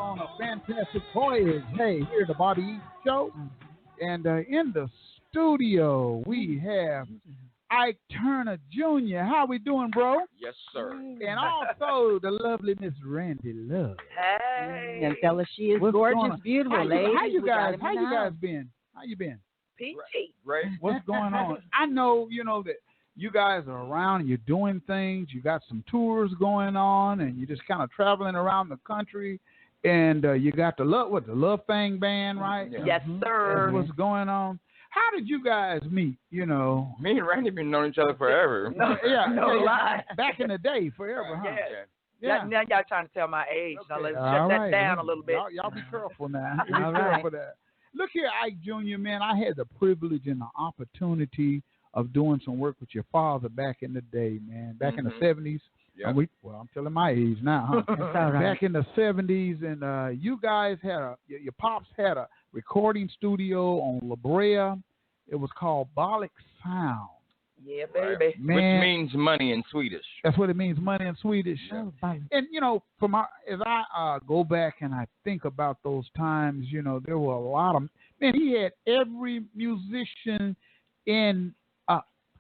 on a fantastic voyage. Hey, here's the Bobby Eaton Show. And in the studio, we have Ike Turner Jr. How we doing, bro? Yes, sir. And also the lovely Miss Randy Love. Hey. And tell her she is gorgeous, beautiful, lady. How you guys been? How you been? Peachy. Right. What's going on? I know, that you guys are around and you're doing things. You got some tours going on, and you're just kind of traveling around the country. And you got the Love Fang Band, right? Yeah. Yes, sir. That's what's going on. How did you guys meet? Me and Randy been knowing each other forever. No lie. Back in the day, forever, huh? Yeah. Now y'all trying to tell my age. Okay. Now let's shut that down a little bit. Y'all be careful now. Be careful of that. Look here, Ike Jr., man, I had the privilege and the opportunity of doing some work with your father back in the day, man. Back in the 70s. Yeah. I'm telling my age now, huh? That's all right. Back in the 70s, and you guys had your pops had a recording studio on La Brea. It was called Bollock Sound. Yeah, baby. Man, which means money in Swedish. That's what it means, money in Swedish. Oh, And as I go back and I think about those times, there were a lot of he had every musician in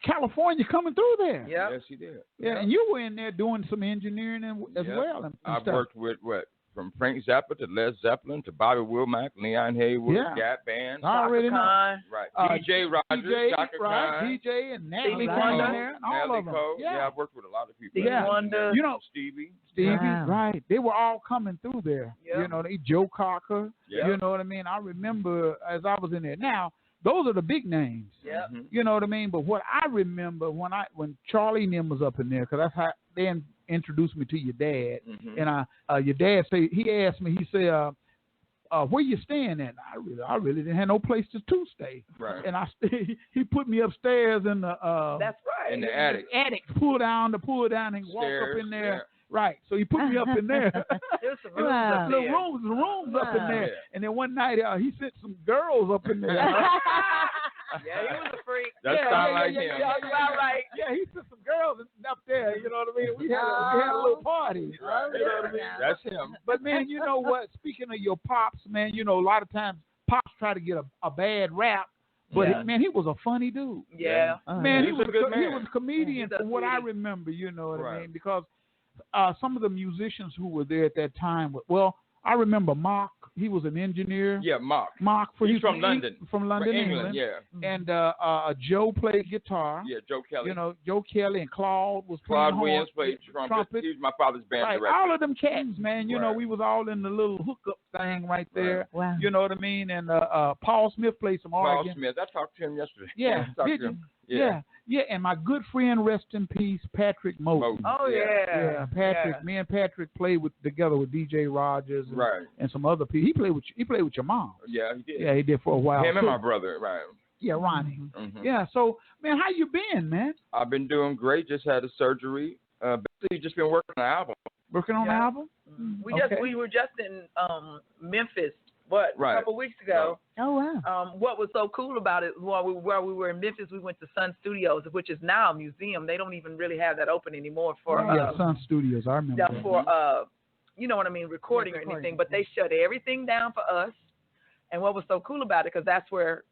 California coming through there. Yeah. Yes, he did. Yeah, and you were in there doing some engineering as well. And I've stuff. worked with from Frank Zappa to Led Zeppelin to Bobby Womack, Leon Haywood, Gap Band. I already know. Right. DJ Rogers, Chaka Khan. DJ and Natalie Stevie Cole, Wonder, and all of them. Cole. Yeah. I've worked with a lot of people. Stevie Wonder. Stevie. Wow. Right. They were all coming through there. Yeah. Joe Cocker. Yeah. You know what I mean? I remember as I was in there. Now, those are the big names. Yeah. Mm-hmm. You know what I mean? But what I remember when Charlie and them was up in there, because that's how they introduced me to your dad. Mm-hmm. And your dad he asked me, he said, where you staying at? I really didn't have no place to stay. Right. And he put me upstairs in the That's right. In the attic. pull down and walk up in there. Yeah. Right. So he put me up in there. There's some rooms Wow. up The there. rooms up in there. Yeah. And then one night he sent some girls up in there. Yeah, he was a freak. That sounds like him. Yeah, about right. Yeah, he sent some girls up there. You know what I mean? We had a little party. Right. You know what I mean? That's him. But man, you know what? Speaking of your pops, man, a lot of times pops try to get a bad rap. But he was a funny dude. Yeah. Man, He was a good man. He was a comedian He's a from what I sweetie. remember. You know what I Right. mean? Because some of the musicians who were there at that time, I remember Mark. He was an engineer. Yeah, Mark. He's from London. From London, England. Yeah. And Joe played guitar. Yeah, Joe Kelly. Joe Kelly and Claude was playing Claude Williams played trumpet. He was my father's band Right, director. all of them cats, man. Right. We was all in the little hookup thing right there. Wow. You know what I mean? And Paul Smith played some Paul organ. Smith. I talked to him yesterday. Yeah, I talked did to you? him. Yeah. And my good friend, rest in peace, Patrick Moten. Oh, yeah. Yeah, Patrick. Yeah. Me and Patrick played together with DJ Rogers and, Right. and some other people. He played with your mom. Yeah, he did. Yeah, he did for a while. Him and too. my brother, right. Yeah, Ronnie. Mm-hmm. Yeah. So, man, how you been, man? I've been doing great. Just had a surgery. Basically, just been working on an album. Working on the Yeah. album? We were just in Memphis, a Right. couple weeks ago. Oh, wow. What was so cool about it, while we were in Memphis, we went to Sun Studios, which is now a museum. They don't even really have that open anymore for Sun Studios. I remember. that. for you know what I mean, recording or anything. But they shut everything down for us. And what was so cool about it, because that's where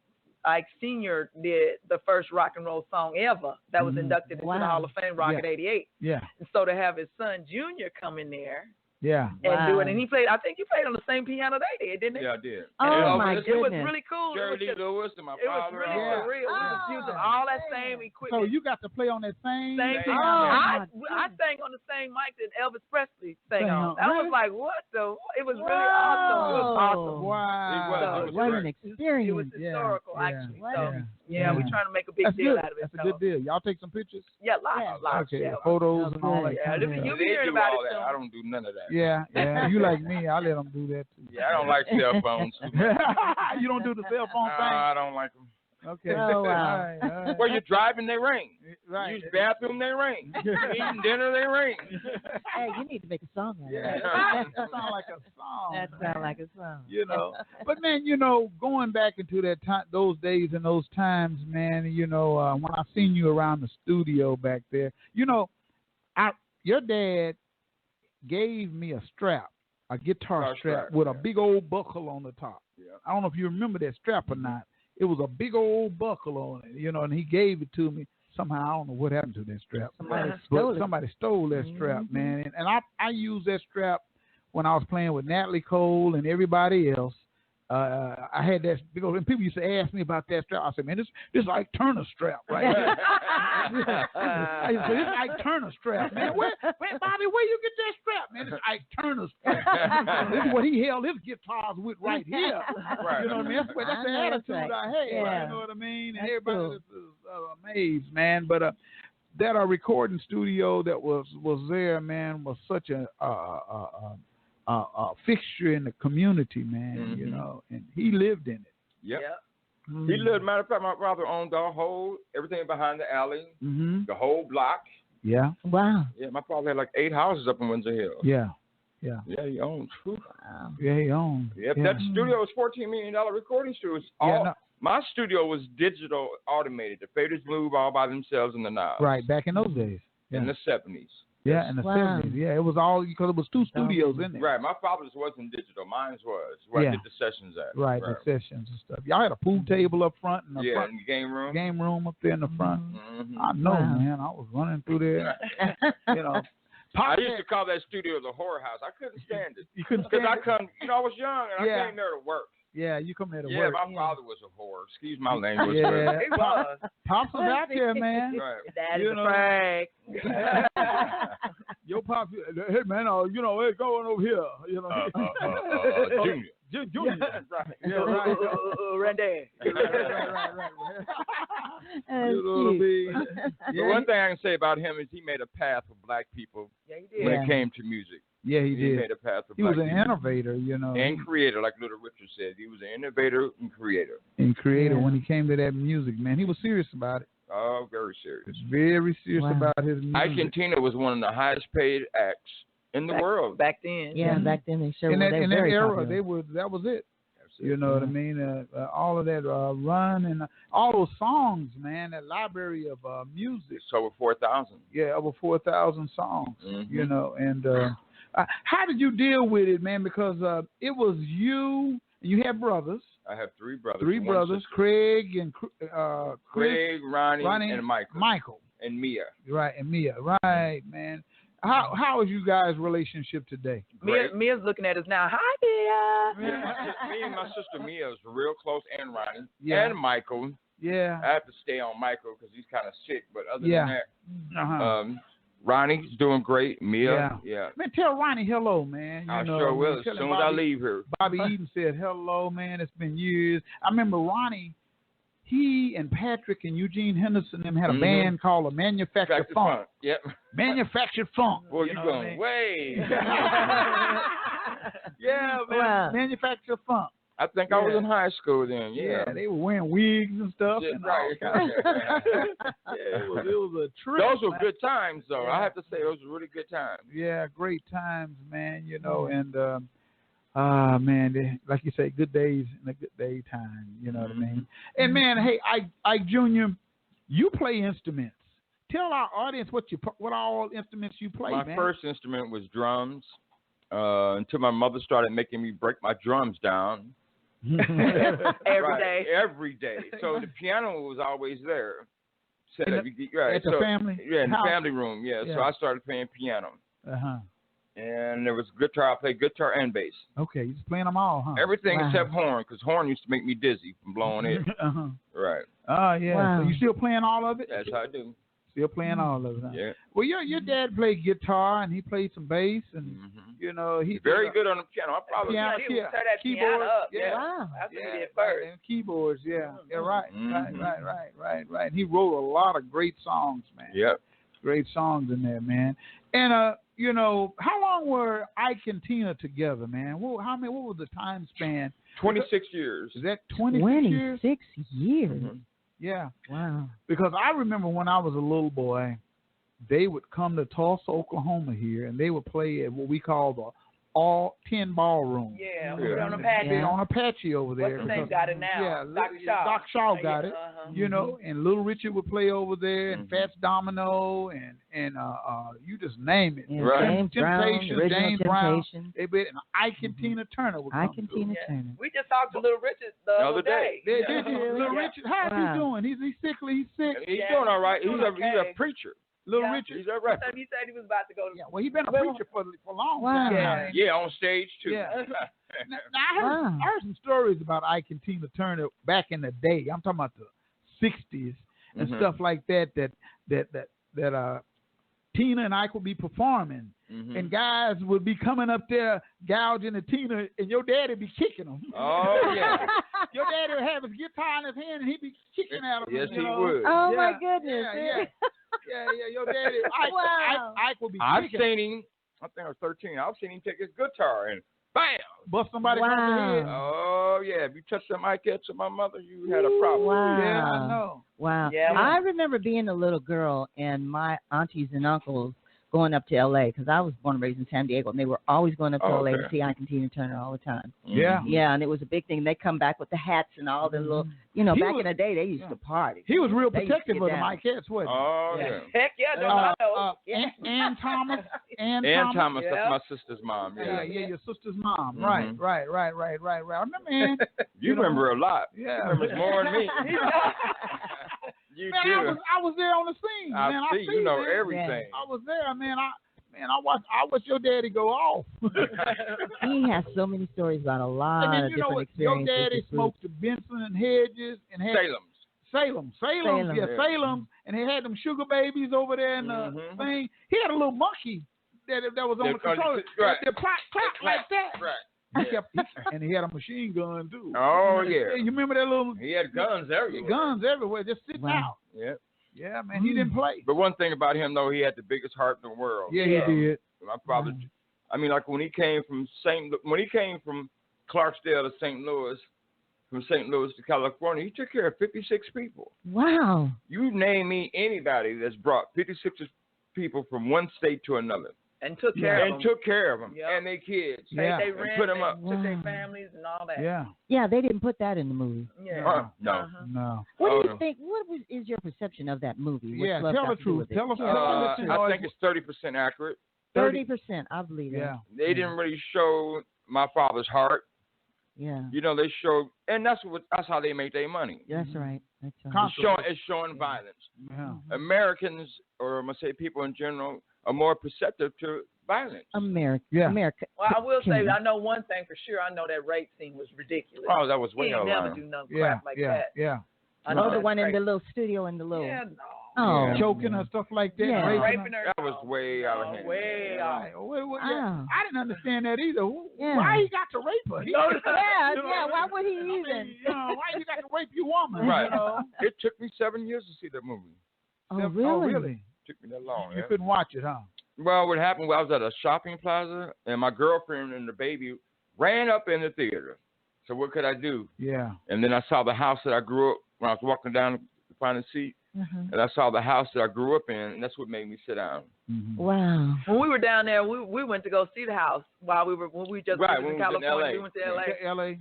Ike Sr. did the first rock and roll song ever that was inducted into the Hall of Fame, Rock at 88. Yeah. And so to have his son Junior come in there Yeah. and do it, and I think he played on the same piano they did, didn't he? Yeah, I did. Oh, my It was goodness. really cool. Jerry Lee It was Lewis and my it was father. really Yeah. surreal. We was using all that same So equipment. you got to play on that same Same thing. piano. I sang on the same mic that Elvis Presley sang on. I Really? was like, what the? It was really awesome. It was awesome. Wow. It was What an great. experience. It was historical, Yeah. actually. Yeah. So, Yeah. we're trying to make a big That's deal good. out of it. That's a so. good deal. Y'all take some pictures? Yeah, lots. Okay, Yeah. photos and all that. Yeah, kind of you stuff. be They hearing do about all it that. soon. I don't do none of that. Yeah. You like me. I let them do that too. Yeah, I don't like cell phones. You don't do the cell phone thing? I don't like them. Okay. Oh, wow. All right. Where you're driving, they ring. Right. Use bathroom, they ring. Eating dinner, they ring. Hey, you need to make a song out of Yeah, that. that sounds like a song. That sounds like a song. But man, going back into that time, those days and those times, man, when I seen you around the studio back there, your dad gave me a strap. a guitar strap with a big old buckle on the top. Yeah. I don't know if you remember that strap or not. It was a big old buckle on it, you know, and he gave it to me. Somehow, I don't know what happened to that strap. Somebody stole that strap, man. And I used that strap when I was playing with Natalie Cole and everybody else. I had that big old, and people used to ask me about that strap. I said, man, this is Ike Turner strap right here. I used to say, this is Ike Turner strap, man. Where, Bobby, where you get that strap, man? It's Ike Turner strap. This is what he held his guitars with right here. Right. You know what I mean? That's the attitude I had. Yeah. You know what I mean? And everybody was amazed, man. But that recording studio that was there, man, was such a fixture in the community, man, you know, and he lived in it. Yep. He lived, matter of fact, my brother owned the whole, everything behind the alley, the whole block. Yeah. Wow. Yeah, my father had like 8 houses up in Windsor Hill. Yeah. Yeah, he owned. Wow. Yeah, he owned. Yep, that studio was $14 million recording studio. My studio was digital automated. The faders moved all by themselves in the knobs. Right, back in those days. In the 70s. Yeah, in the 70s. Yeah, it was all because it was 2 studios in there. Right. My father's wasn't digital. Mine's was where I did the sessions at. Right, the sessions and stuff. Y'all had a pool table up front. And in the game room. Game room up there in the front. I know, man. I was running through there. You know. I used to call that studio the horror house. I couldn't stand it. You couldn't stand it? Because I couldn't, I was young and I came there to work. Yeah, you come there to work. Yeah, my father was a whore. Excuse my language. Yeah, he was. Pops was out there, man. Right. Daddy's a prank. Your pop, hey man, it's going over here. You know, Junior. Right. Yeah, right. Randy. Right. The one thing I can say about him is he made a path for black people when it came to music. Yeah, he did. He made a path for He black was an people. innovator, you know. And creator, like Little Richard said. He was an innovator and creator. When he came to that music, man. He was serious about it. Oh, very serious. Very serious about his music. Ike and Tina was one of the highest paid acts in the world. Back then. Yeah, back then they sure in were. That very era, popular. that was it. You know what I mean? All of that run and all those songs, man, that library of music. It's over 4,000. Yeah, over 4,000 songs, you know. And how did you deal with it, man? Because it was you had brothers. I have 3 brothers. 3 brothers, Craig and Craig, Ronnie, and Michael. And Mia. Right, and Mia. Right, man. How is you guys' relationship today? Mia's looking at us now. Hi, Mia. Me and my sister Mia is real close, and Ronnie, and Michael. Yeah. I have to stay on Michael because he's kind of sick, but other than that, Ronnie's doing great. Mia, Man, tell Ronnie hello, man. I sure will as soon as I leave here. Bobby Eaton said hello, man. It's been years. I remember Ronnie. He and Patrick and Eugene Henderson them had a band called the Manufactured Funk. Yep. Manufactured Funk. Well, you're going way. Yeah, man. Wow. Manufactured Funk. I think I was in high school then. Yeah, they were wearing wigs and stuff. Yeah, and right. It was a trip. Those were good times, though. I have to say, those were really good times. Yeah, great times, man. You know, and man, like you say, good days and a good day time. You know what I mean? And man, hey, Ike Jr., you play instruments. Tell our audience what all instruments you play, man. My first instrument was drums. Until my mother started making me break my drums down. Every day. So the piano was always there. At the family? Yeah, in the family room. Yeah. So I started playing piano. And there was guitar. I played guitar and bass. Okay, you just playing them all, huh? Everything except horn, because horn used to make me dizzy from blowing it. Right. Oh, yeah. Wow. So you still playing all of it? That's how I do. Still playing all of it, huh? Yeah. Well, your dad played guitar, and he played some bass, and, you know, he's very good on the piano. I probably keyboard up. Yeah. Wow. That's what he did first. And keyboards, yeah. Yeah, right. Right. He wrote a lot of great songs, man. Yep. Great songs in there, man. And, you know, how long were Ike and Tina together, man? What was the time span? 26 years. Is that 26 years? 26 years. Yeah. Wow. Because I remember when I was a little boy, they would come to Tulsa, Oklahoma here, and they would play at what we call all 10 ballrooms. Yeah, on Apache. On Apache over there. What's his name got it now? Yeah, Dr. Shaw. Dr. Shaw got it. You know, and Little Richard would play over there, and Fats Domino, and you just name it. Yeah, right. James Brown. And Ike and Tina Turner would come. Ike and Tina Turner. We just talked to Little Richard the other day. Did you? Little Richard, how's he doing? He's sickly. He's sick. He's doing all right. He's a preacher. Little Richard. He's a rapper. He said he was about to go to. Yeah, well, he's been a preacher for long time. Yeah, on stage too. Yeah. Now I heard some stories about Ike and Tina Turner back in the day. I'm talking about the 60s and stuff like that. That Tina and Ike would be performing, and guys would be coming up there gouging the Tina, and your daddy be kicking them. Oh yeah. Your daddy would have his guitar in his hand, and he'd be kicking at them. Yes, he would. Oh my goodness. Yeah. Your daddy. Ike would be kicking. I've seen him. I think I was 13. I've seen him take his guitar and bam, bust somebody across the head. Oh yeah. If you touched some Ike to my mother, you had a problem. Wow. Yeah, I know. Wow. Yeah. I remember being a little girl and my aunties and uncles going up to L.A. because I was born and raised in San Diego, and they were always going up to L.A. to see Ike and Tina Turner all the time. Yeah. Yeah, and it was a big thing. They come back with the hats and all the little, back in the day, they used to party. He was real protective of the Mike Hats, wasn't he? Oh, yeah. Heck yeah, I know. Ann Thomas. Ann Thomas, that's my sister's mom. Yeah, your sister's mom. Right. I remember Ann. You remember a lot. Yeah. You remember more than me. You man, I was there on the scene. I man, see. You know everything. I was there, man. I watched your daddy go off. He has so many stories about a lot of different experiences. Your daddy smoked the Benson and Hedges and had Salem. Yeah, Salem. And he had them sugar babies over there in the thing. He had a little monkey that was on the controller. Right. The clap like that. Right. And he had a machine gun too. Oh yeah. You remember that little? He had guns everywhere. Guns everywhere, just sitting out. Yeah. Yeah, man, he didn't play. But one thing about him, though, he had the biggest heart in the world. Yeah, he did. My father, I mean, like when he came from Clarksdale to St. Louis, from St. Louis to California, he took care of 56 people. Wow. You name me anybody that's brought 56 people from one state to another. And took care of them. Took care of them. Yep. And their kids. Paid they rent, put them up. Took their families and all that. Yeah. Yeah, they didn't put that in the movie. Yeah. No. No. What do you think? Is your perception of that movie? Yeah, tell the truth. Tell us the truth. I think it's 30% accurate. 30%, I believe that. Yeah. They didn't really show my father's heart. Yeah. You know, they show, and that's how they make their money. That's right. That's right. It's showing violence. Yeah. Americans, or I'm gonna say people in general, are more perceptive to violence. America. Well, I will say, I know one thing for sure. I know that rape scene was ridiculous. Oh, that was way out of line. Never do no crap like that. Yeah. I know the one in the little studio in the little. Yeah, no. Oh. Choking her, stuff like that. Yeah. Raping her. That was way out of hand. Way out. I didn't understand that either. Yeah. Why he got to rape her? Why would he even? Why you got to rape your woman? Right. It took me 7 years to see that movie. Oh, really? It took me that long. You couldn't watch it, huh? Well, what happened was I was at a shopping plaza, and my girlfriend and the baby ran up in the theater. So what could I do? Yeah. And then I saw the house that I grew up when I was walking down to find a seat. And I saw the house that I grew up in, and that's what made me sit down. Wow. When we were down there, we went to go see the house when we just went to California. We went to L.A. L.A.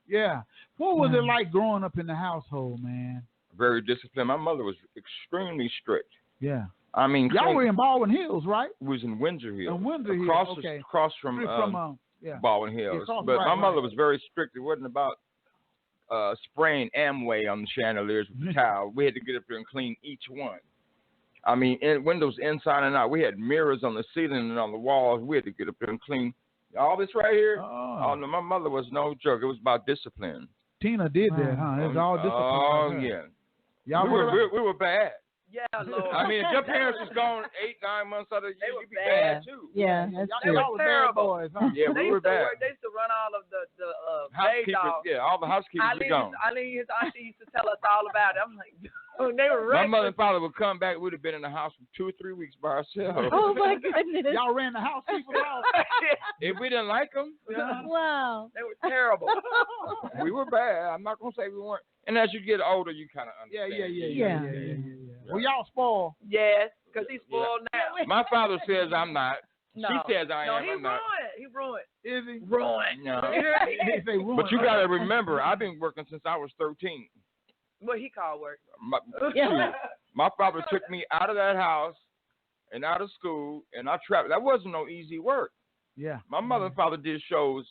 Yeah. What was it like growing up in the household, man? Very disciplined. My mother was extremely strict. Yeah. I mean, y'all were in Baldwin Hills, right? Was in Windsor Hills. In Windsor Hills, across from Baldwin Hills. But my mother was very strict. It wasn't about spraying Amway on the chandeliers with the towel. We had to get up there and clean each one. I mean, windows inside and out. We had mirrors on the ceiling and on the walls. We had to get up there and clean all this right here. Oh no, my mother was no joke. It was about discipline. Tina did that, huh? It was all discipline. Yeah. We were bad. Yeah, Lord. I mean, if your parents was gone 8-9 months out of the year, you'd be bad too. Yeah, that's true. They were terrible. Boys, huh? Yeah, we were bad. They used to run all of the housekeepers. Yeah, all the housekeepers were gone. Eileen, his auntie used to tell us all about it. I'm like, they were my mother and father would come back. We'd have been in the house for 2 or 3 weeks by ourselves. Oh my goodness! Y'all ran the housekeepers out. If we didn't like them, wow, they were terrible. We were bad. I'm not gonna say we weren't. And as you get older, you kind of understand. Yeah. Well, y'all spoiled. Yes, because he's spoiled now. My father says I'm not. No. She says I am. No, he ruined. Is he? Ruined. No. He say ruined. But you got to remember, I've been working since I was 13. What he called work. My father took me out of that house and out of school, and I traveled. That wasn't no easy work. Yeah. My mother and father did shows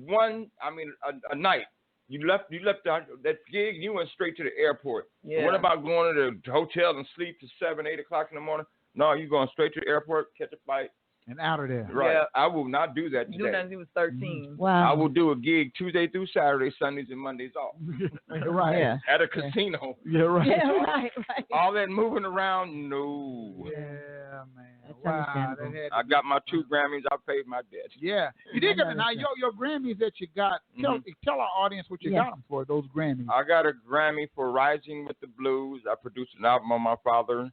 a night. You left that gig, you went straight to the airport. Yeah. What about going to the hotel and sleep till 7, 8 o'clock in the morning? No, you're going straight to the airport, catch a flight. And out of there. Right. Yeah. I will not do that today. You know, he was 13. Wow. I will do a gig Tuesday through Saturday, Sundays and Mondays off. Right. Yeah. At a casino. Yeah, right. Yeah, right. All that moving around, no. Yeah, man. That's Wow. understandable. I got my 2 Grammys. I paid my debt. Yeah. You did get now your Grammys that you got. Tell our audience what you got them for, those Grammys. I got a Grammy for Rising with the Blues. I produced an album on my father.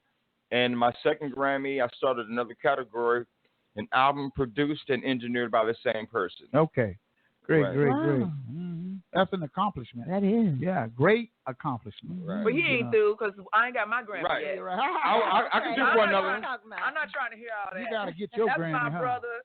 And my second Grammy, I started another category, an album produced and engineered by the same person. Okay. Great. Wow. Mm-hmm. That's an accomplishment. That is. Yeah, great accomplishment. Right. But he ain't through because I ain't got my Grammy Right. yet. I can do one other. I'm not trying to hear all that. You got to get your That's Grammy, my brother.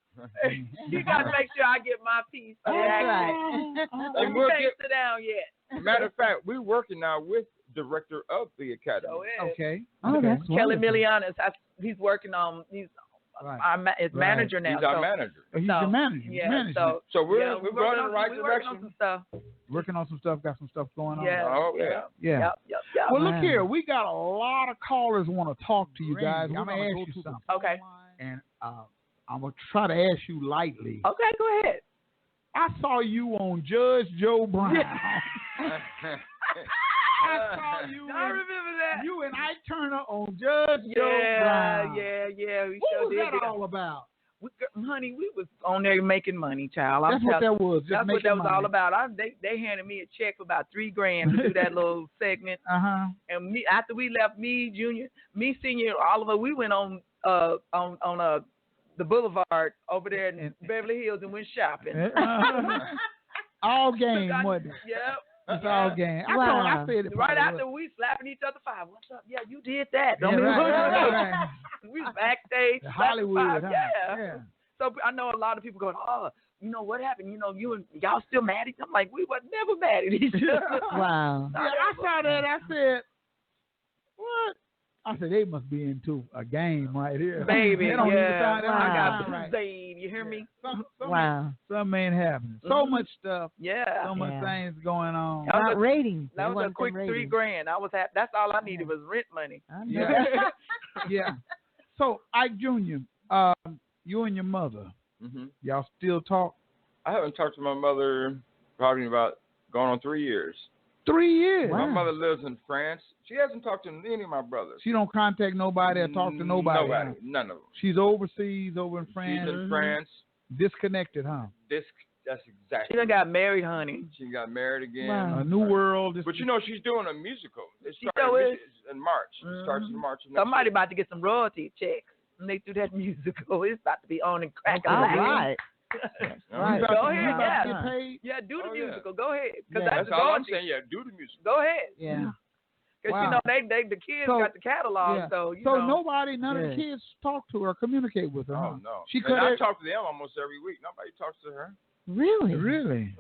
You got to make sure I get my piece. That's right. And We can't sit down yet. Matter of fact, we're working now with director of the Academy. So yeah. Okay. Oh, that's Kelly wonderful. Milianis, he's working on. He's his manager now. He's our manager. Oh, he's your manager. Yeah. So we're yeah, going in the right we're direction. working on some stuff. Working on some stuff. Got some stuff going on. Yeah. Oh yeah. Yeah. Yep. Well, look Wow. here. We got a lot of callers want to talk to you guys. I'm gonna ask you something. Okay. And I'm gonna try to ask you lightly. Okay, go ahead. I saw you on Judge Joe Brown. I saw you. I remember that. You and Ike Turner on Judge Joe Brown. Yeah. We What sure was did. that all about? Honey, we was on there making money, child. That's what that was. That's what that was all about. They handed me a check for about $3,000 to do that little segment. And me after we left, me, Junior, me, Senior, Oliver, we went on the boulevard over there in Beverly Hills and went shopping. All game, wasn't it? Yep. It's all game. Wow. I said it Right after we slapping each other 5. What's up? Yeah, you did that. Yeah, right. We was backstage. Hollywood. Yeah. So I know a lot of people going, oh, you know what happened? You know, y'all still mad at each other? I'm like, we were never mad at each other. Wow. Yeah, I saw that. I said, what? I said, they must be into a game right here. Baby, They don't even yeah. sound I got right. Zayn, you hear me? Wow. Something ain't happening. So much stuff. Yeah. So much things going on. Not ratings. That was a quick $3,000. I was happy. That's all I needed was rent money. Yeah. Yeah. So, Ike Jr., you and your mother, y'all still talk? I haven't talked to my mother probably about going on 3 years. 3 years? My mother lives in France. She hasn't talked to any of my brothers. She don't contact nobody or talk to nobody? Nobody. None of them. She's overseas, over in France? She's in France. Disconnected, huh? That's exactly. She done got married, honey. She got married again. Wow. A new world. But you know, she's doing a musical. It She started is. in March. It starts in March. Somebody about to get some royalty checks. And they do that musical. It's about to be on and cracking. All right. Right. Go ahead. Yeah. Yeah. Get paid? Yeah, do the Yeah. musical. Go ahead. Yeah. That's all I'm saying. Yeah, do the musical. Go ahead. Yeah. Because Wow. you know the kids got the catalog, Yeah. so none of the kids talk to her or communicate with her. Oh no. She and I talk to them almost every week. Nobody talks to her. Really? Really?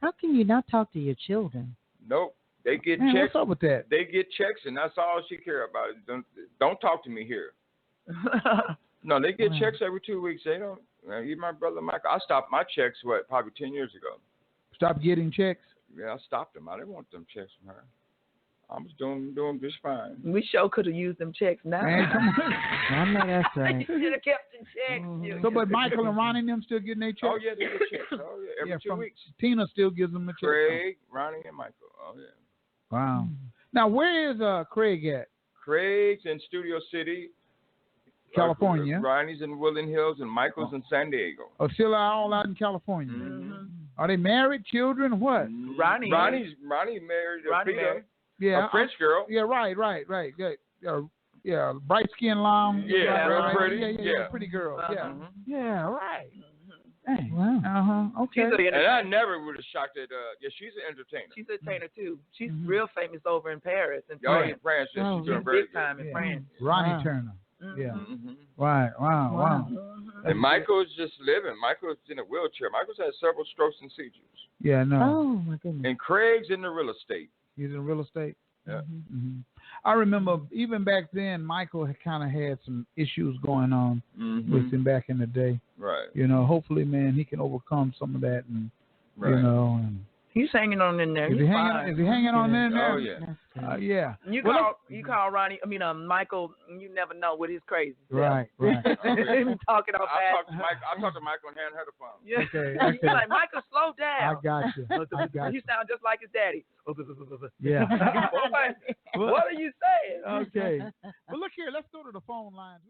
How can you not talk to your children? Nope. They get Man, checks. what's up with that? They get checks, and that's all she care about. Don't talk to me here. No, they get checks every 2 weeks. They don't. Even my brother Michael. I stopped my checks probably 10 years ago. Stop getting checks? Yeah, I stopped them. I didn't want them checks from her. I was doing just fine. We sure could have used them checks now. Man, come on. I know that's right. You should have kept the checks. So, but Michael and Ronnie and them still getting their checks? Oh yeah, they get checks. Oh yeah, every 2 weeks. Tina still gives them a check. Craig, Ronnie, and Michael. Oh yeah. Wow. Now, where is Craig at? Craig's in Studio City, California. Ronnie's in Woodland Hills, and Michael's in San Diego. Oh, still all out in California. Are they married, children, what? Ronnie married Peter, yeah, a French girl. Yeah, right. Yeah, bright skin, long. Yeah, real pretty. Yeah, pretty girl. Yeah, right. Dang. Wow. Okay. And I never would have shocked that. She's an entertainer. She's an entertainer too. She's real famous over in Paris. In France, she's doing very big time in France. Ronnie Turner. Mm-hmm. Yeah. Mm-hmm. Right. Wow. Mm-hmm. And Michael's just living. Michael's in a wheelchair. Michael's had several strokes and seizures. Yeah, no. Oh my goodness. And Craig's in the real estate. He's in real estate. Yeah. Mm-hmm. I remember even back then, Michael had kind of had some issues going on with him back in the day. Right. You know, hopefully, man, he can overcome some of that, and you know. And he's hanging on in there. Is he hanging on in there? Oh yeah. Yeah. You call Ronnie. I mean, Michael. You never know what he's crazy. Right. Talking all fast. I'll talk to Michael and hand her the phone. Yeah. Okay. You're like, Michael, slow down. I got you. You sound just like his daddy. Yeah. Boy, what are you saying? Okay. Well, look here. Let's go to the phone lines.